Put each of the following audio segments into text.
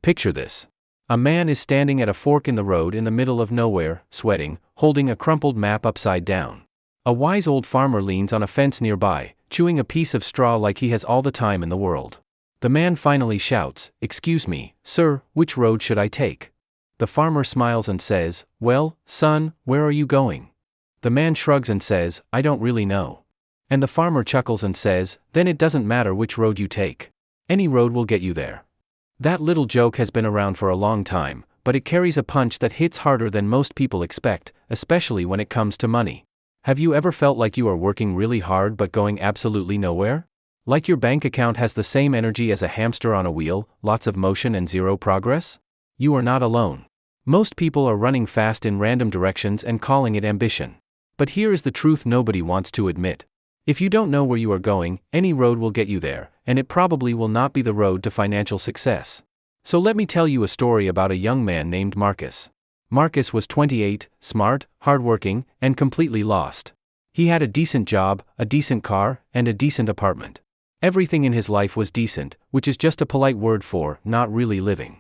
Picture this. A man is standing at a fork in the road in the middle of nowhere, sweating, holding a crumpled map upside down. A wise old farmer leans on a fence nearby, chewing a piece of straw like he has all the time in the world. The man finally shouts, "Excuse me, sir, which road should I take?" The farmer smiles and says, "Well, son, where are you going?" The man shrugs and says, "I don't really know." And the farmer chuckles and says, "Then it doesn't matter which road you take. Any road will get you there." That little joke has been around for a long time, but it carries a punch that hits harder than most people expect, especially when it comes to money. Have you ever felt like you are working really hard but going absolutely nowhere? Like your bank account has the same energy as a hamster on a wheel, lots of motion and zero progress? You are not alone. Most people are running fast in random directions and calling it ambition. But here is the truth nobody wants to admit. If you don't know where you are going, any road will get you there, and it probably will not be the road to financial success. So let me tell you a story about a young man named Marcus. Marcus was 28, smart, hardworking, and completely lost. He had a decent job, a decent car, and a decent apartment. Everything in his life was decent, which is just a polite word for not really living.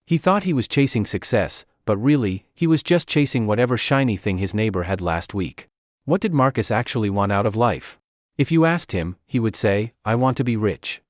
He thought he was chasing success, but really, he was just chasing whatever shiny thing his neighbor had last week. What did Marcus actually want out of life? If you asked him, he would say, "I want to be rich."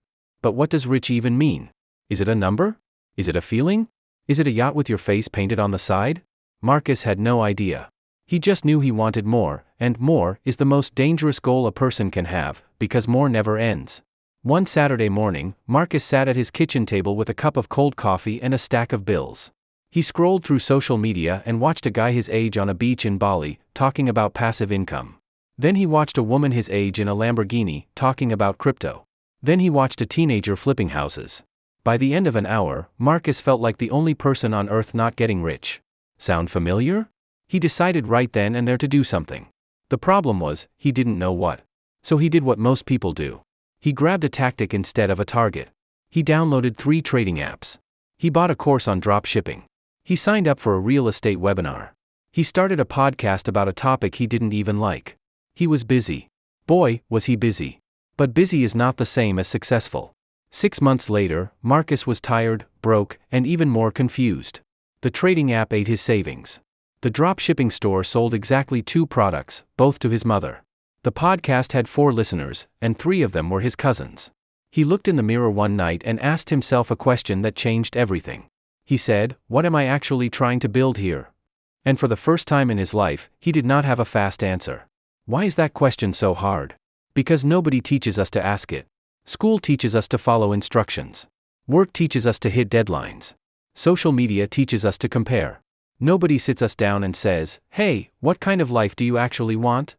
But what does rich even mean? Is it a number? Is it a feeling? Is it a yacht with your face painted on the side? Marcus had no idea. He just knew he wanted more, and more is the most dangerous goal a person can have, because more never ends. One Saturday morning, Marcus sat at his kitchen table with a cup of cold coffee and a stack of bills. He scrolled through social media and watched a guy his age on a beach in Bali, talking about passive income. Then he watched a woman his age in a Lamborghini, talking about crypto. Then he watched a teenager flipping houses. By the end of an hour, Marcus felt like the only person on earth not getting rich. Sound familiar? He decided right then and there to do something. The problem was, he didn't know what. So he did what most people do. He grabbed a tactic instead of a target. He downloaded 3 trading apps. He bought a course on drop shipping. He signed up for a real estate webinar. He started a podcast about a topic he didn't even like. He was busy. Boy, was he busy. But busy is not the same as successful. 6 months later, Marcus was tired, broke, and even more confused. The trading app ate his savings. The drop shipping store sold exactly 2 products, both to his mother. The podcast had 4 listeners, and 3 of them were his cousins. He looked in the mirror one night and asked himself a question that changed everything. He said, "What am I actually trying to build here?" And for the first time in his life, he did not have a fast answer. Why is that question so hard? Because nobody teaches us to ask it. School teaches us to follow instructions. Work teaches us to hit deadlines. Social media teaches us to compare. Nobody sits us down and says, "Hey, what kind of life do you actually want?"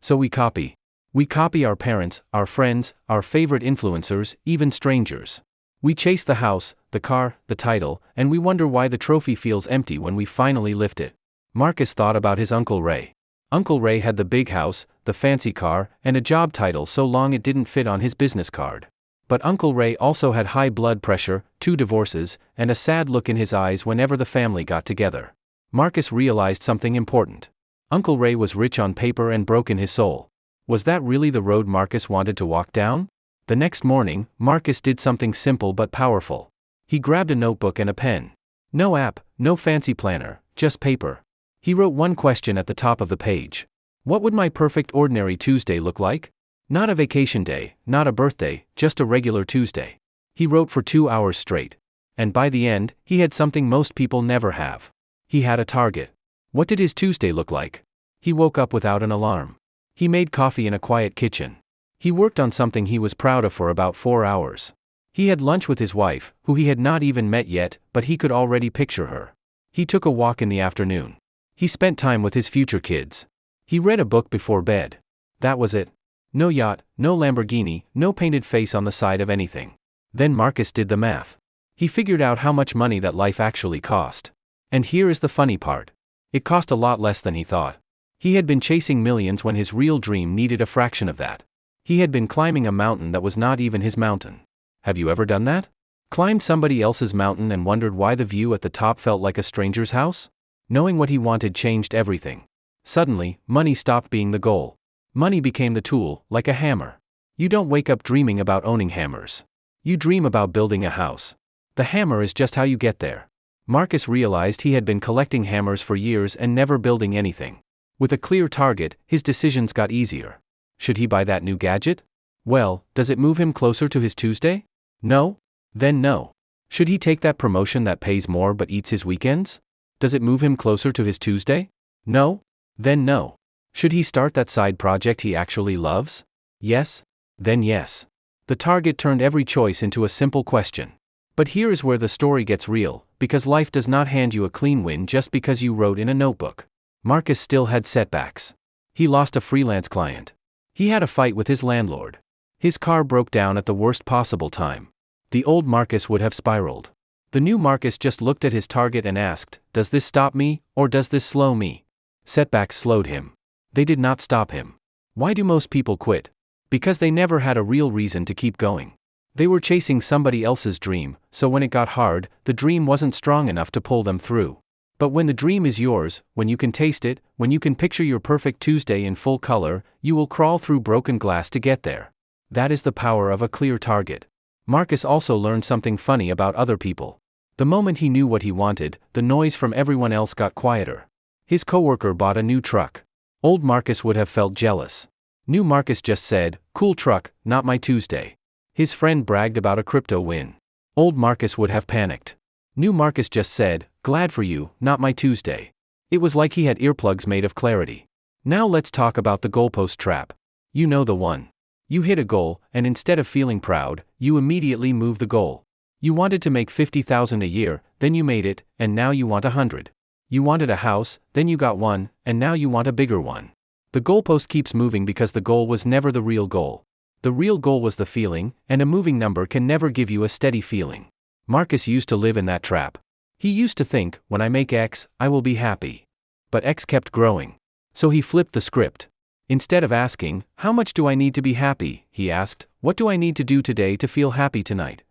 So we copy. We copy our parents, our friends, our favorite influencers, even strangers. We chase the house, the car, the title, and we wonder why the trophy feels empty when we finally lift it. Marcus thought about his Uncle Ray. Uncle Ray had the big house, the fancy car, and a job title so long it didn't fit on his business card. But Uncle Ray also had high blood pressure, 2 divorces, and a sad look in his eyes whenever the family got together. Marcus realized something important. Uncle Ray was rich on paper and broke in his soul. Was that really the road Marcus wanted to walk down? The next morning, Marcus did something simple but powerful. He grabbed a notebook and a pen. No app, no fancy planner, just paper. He wrote one question at the top of the page. What would my perfect ordinary Tuesday look like? Not a vacation day, not a birthday, just a regular Tuesday. He wrote for 2 hours straight. And by the end, he had something most people never have. He had a target. What did his Tuesday look like? He woke up without an alarm. He made coffee in a quiet kitchen. He worked on something he was proud of for about 4 hours. He had lunch with his wife, who he had not even met yet, but he could already picture her. He took a walk in the afternoon. He spent time with his future kids. He read a book before bed. That was it. No yacht, no Lamborghini, no painted face on the side of anything. Then Marcus did the math. He figured out how much money that life actually cost. And here is the funny part. It cost a lot less than he thought. He had been chasing millions when his real dream needed a fraction of that. He had been climbing a mountain that was not even his mountain. Have you ever done that? Climbed somebody else's mountain and wondered why the view at the top felt like a stranger's house? Knowing what he wanted changed everything. Suddenly, money stopped being the goal. Money became the tool, like a hammer. You don't wake up dreaming about owning hammers. You dream about building a house. The hammer is just how you get there. Marcus realized he had been collecting hammers for years and never building anything. With a clear target, his decisions got easier. Should he buy that new gadget? Well, does it move him closer to his Tuesday? No? Then no. Should he take that promotion that pays more but eats his weekends? Does it move him closer to his Tuesday? No? Then no. Should he start that side project he actually loves? Yes? Then yes. The target turned every choice into a simple question. But here is where the story gets real, because life does not hand you a clean win just because you wrote in a notebook. Marcus still had setbacks. He lost a freelance client. He had a fight with his landlord. His car broke down at the worst possible time. The old Marcus would have spiraled. The new Marcus just looked at his target and asked, "Does this stop me, or does this slow me?" Setbacks slowed him. They did not stop him. Why do most people quit? Because they never had a real reason to keep going. They were chasing somebody else's dream, so when it got hard, the dream wasn't strong enough to pull them through. But when the dream is yours, when you can taste it, when you can picture your perfect Tuesday in full color, you will crawl through broken glass to get there. That is the power of a clear target. Marcus also learned something funny about other people. The moment he knew what he wanted, the noise from everyone else got quieter. His coworker bought a new truck. Old Marcus would have felt jealous. New Marcus just said, "Cool truck, not my Tuesday." His friend bragged about a crypto win. Old Marcus would have panicked. New Marcus just said, "Glad for you, not my Tuesday." It was like he had earplugs made of clarity. Now let's talk about the goalpost trap. You know the one. You hit a goal, and instead of feeling proud, you immediately move the goal. You wanted to make $50,000 a year, then you made it, and now you want 100. You wanted a house, then you got one, and now you want a bigger one. The goalpost keeps moving because the goal was never the real goal. The real goal was the feeling, and a moving number can never give you a steady feeling. Marcus used to live in that trap. He used to think, when I make X, I will be happy. But X kept growing. So he flipped the script. Instead of asking, "How much do I need to be happy?" he asked, "What do I need to do today to feel happy tonight?"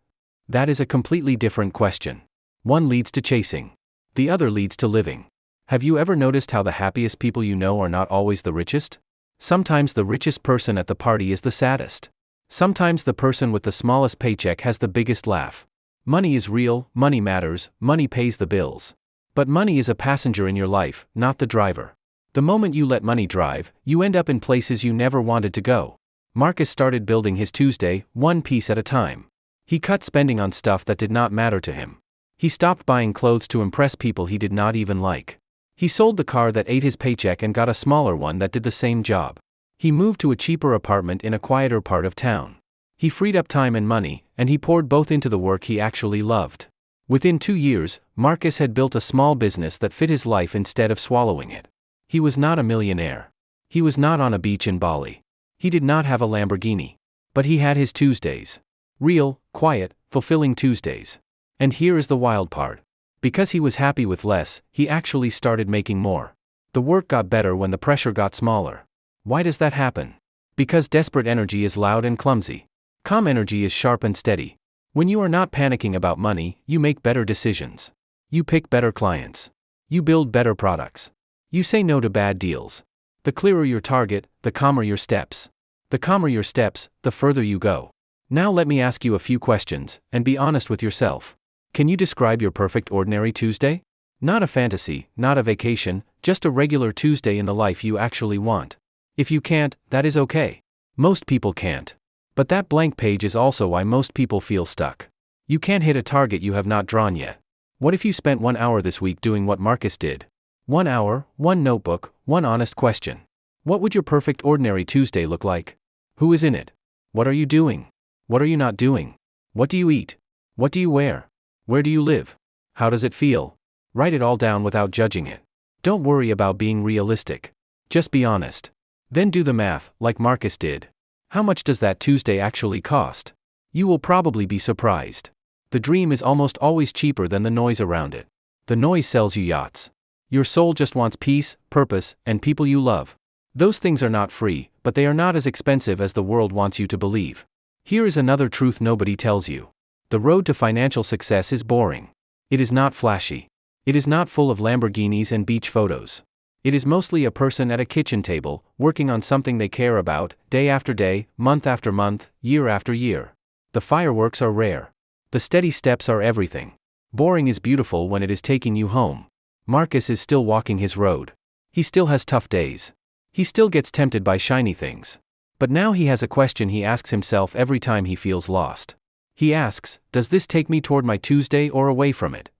That is a completely different question. One leads to chasing. The other leads to living. Have you ever noticed how the happiest people you know are not always the richest? Sometimes the richest person at the party is the saddest. Sometimes the person with the smallest paycheck has the biggest laugh. Money is real, money matters, money pays the bills. But money is a passenger in your life, not the driver. The moment you let money drive, you end up in places you never wanted to go. Marcus started building his Tuesday, one piece at a time. He cut spending on stuff that did not matter to him. He stopped buying clothes to impress people he did not even like. He sold the car that ate his paycheck and got a smaller one that did the same job. He moved to a cheaper apartment in a quieter part of town. He freed up time and money, and he poured both into the work he actually loved. Within 2 years, Marcus had built a small business that fit his life instead of swallowing it. He was not a millionaire. He was not on a beach in Bali. He did not have a Lamborghini. But he had his Tuesdays. Real, quiet, fulfilling Tuesdays. And here is the wild part. Because he was happy with less, he actually started making more. The work got better when the pressure got smaller. Why does that happen? Because desperate energy is loud and clumsy. Calm energy is sharp and steady. When you are not panicking about money, you make better decisions. You pick better clients. You build better products. You say no to bad deals. The clearer your target, the calmer your steps. The calmer your steps, the further you go. Now let me ask you a few questions, and be honest with yourself. Can you describe your perfect ordinary Tuesday? Not a fantasy, not a vacation, just a regular Tuesday in the life you actually want. If you can't, that is okay. Most people can't. But that blank page is also why most people feel stuck. You can't hit a target you have not drawn yet. What if you spent 1 hour this week doing what Marcus did? 1 hour, 1 notebook, 1 honest question. What would your perfect ordinary Tuesday look like? Who is in it? What are you doing? What are you not doing? What do you eat? What do you wear? Where do you live? How does it feel? Write it all down without judging it. Don't worry about being realistic. Just be honest. Then do the math, like Marcus did. How much does that Tuesday actually cost? You will probably be surprised. The dream is almost always cheaper than the noise around it. The noise sells you yachts. Your soul just wants peace, purpose, and people you love. Those things are not free, but they are not as expensive as the world wants you to believe. Here is another truth nobody tells you. The road to financial success is boring. It is not flashy. It is not full of Lamborghinis and beach photos. It is mostly a person at a kitchen table, working on something they care about, day after day, month after month, year after year. The fireworks are rare. The steady steps are everything. Boring is beautiful when it is taking you home. Marcus is still walking his road. He still has tough days. He still gets tempted by shiny things. But now he has a question he asks himself every time he feels lost. He asks, does this take me toward my Tuesday or away from it?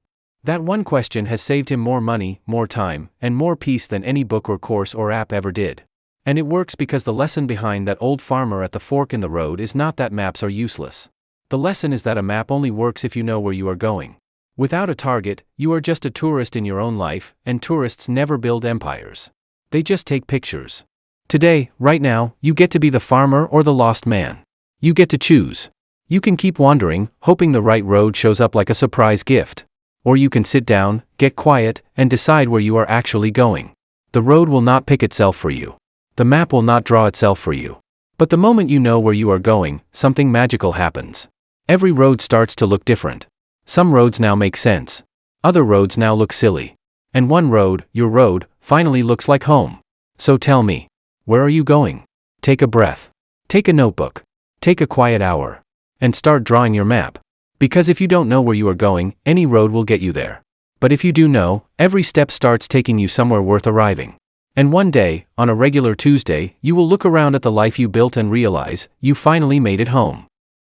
That one question has saved him more money, more time, and more peace than any book or course or app ever did. And it works because the lesson behind that old farmer at the fork in the road is not that maps are useless. The lesson is that a map only works if you know where you are going. Without a target, you are just a tourist in your own life, and tourists never build empires. They just take pictures. Today, right now, you get to be the farmer or the lost man. You get to choose. You can keep wandering, hoping the right road shows up like a surprise gift. Or you can sit down, get quiet, and decide where you are actually going. The road will not pick itself for you. The map will not draw itself for you. But the moment you know where you are going, something magical happens. Every road starts to look different. Some roads now make sense. Other roads now look silly. And one road, your road, finally looks like home. So tell me, where are you going? Take a breath. Take a notebook. Take a quiet hour. And start drawing your map. Because if you don't know where you are going, any road will get you there. But if you do know, every step starts taking you somewhere worth arriving. And one day, on a regular Tuesday, you will look around at the life you built and realize, you finally made it home.